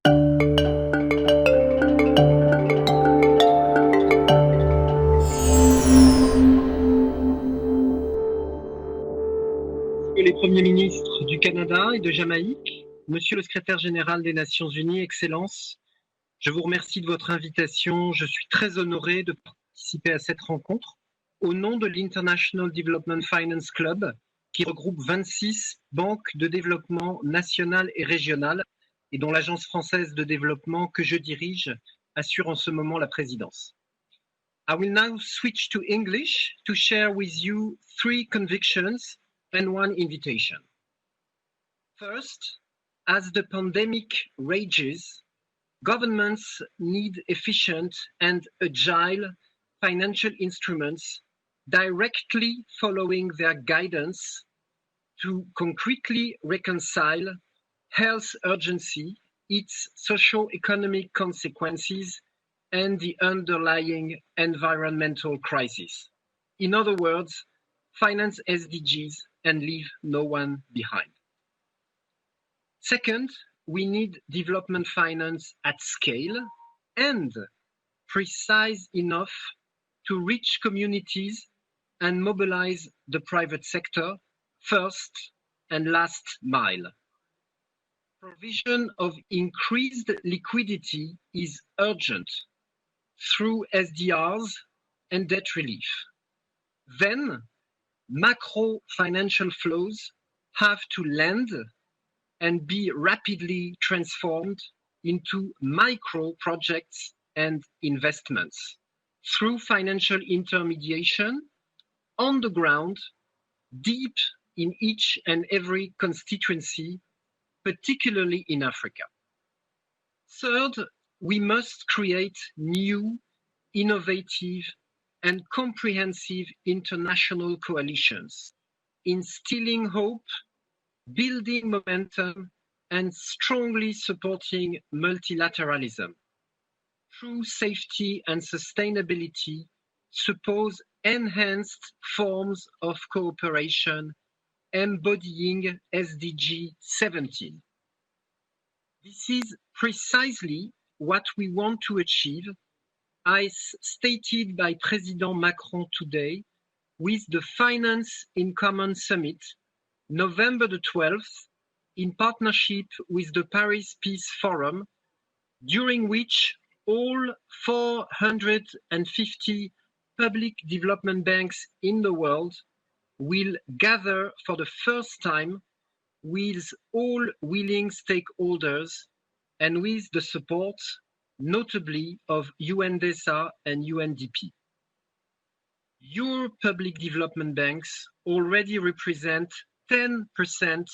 Les premiers ministres du Canada et de Jamaïque, Monsieur le secrétaire général des Nations Unies, Excellences, je vous remercie de votre invitation. Je suis très honoré de participer à cette rencontre au nom de l'International Development Finance Club, qui regroupe 26 banques de développement nationales et régionales et dont l'Agence française de développement que je dirige assure en ce moment la présidence. I will now switch to English to share with you 3 convictions and 1 invitation. First, as the pandemic rages, governments need efficient and agile financial instruments directly following their guidance to concretely reconcile health urgency, its socio-economic consequences, and the underlying environmental crisis. In other words, finance SDGs and leave no one behind. Second, we need development finance at scale and precise enough to reach communities and mobilize the private sector first and last mile. Provision of increased liquidity is urgent through SDRs and debt relief. Then, macro financial flows have to lend and be rapidly transformed into micro projects and investments through financial intermediation on the ground, deep in each and every constituency, particularly in Africa. Third, we must create new, innovative, and comprehensive international coalitions, instilling hope, building momentum, and strongly supporting multilateralism. True safety and sustainability suppose enhanced forms of cooperation embodying SDG 17. This is precisely what we want to achieve, as stated by President Macron today with the Finance in Common Summit, November the 12th, in partnership with the Paris Peace Forum, during which all 450 public development banks in the world will gather for the first time with all willing stakeholders and with the support, notably of UNDESA and UNDP. Your public development banks already represent 10%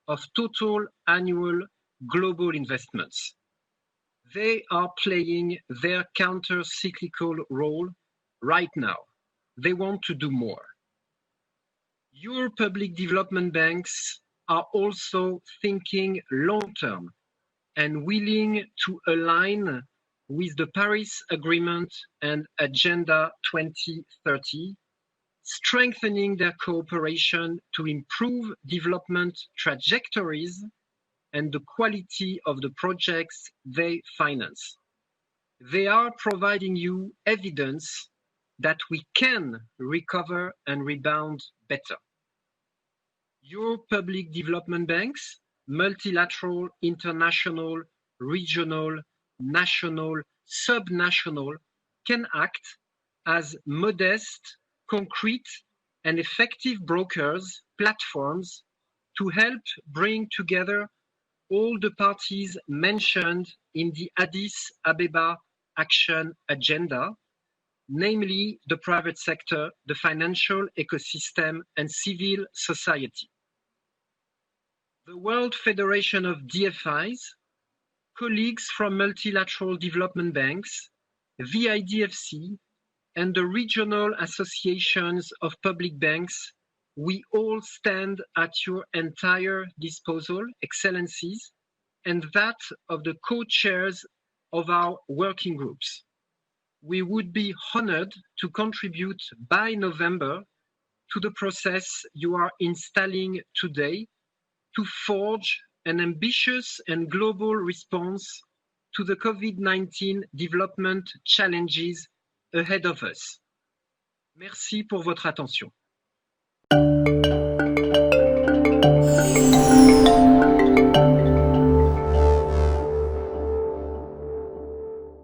of total annual global investments. They are playing their counter-cyclical role right now. They want to do more. Your public development banks are also thinking long-term and willing to align with the Paris Agreement and Agenda 2030, strengthening their cooperation to improve development trajectories and the quality of the projects they finance. They are providing you evidence that we can recover and rebound better. Your public development banks, multilateral, international, regional, national, subnational, can act as modest, concrete, and effective brokers, platforms, to help bring together all the parties mentioned in the Addis Ababa Action Agenda, namely the private sector, the financial ecosystem, and civil society. The World Federation of DFIs, colleagues from multilateral development banks, VIDFC, and the regional associations of public banks, we all stand at your entire disposal, Excellencies, and that of the co-chairs of our working groups. We would be honored to contribute by November to the process you are installing today to forge an ambitious and global response to the COVID-19 development challenges ahead of us. Merci pour votre attention.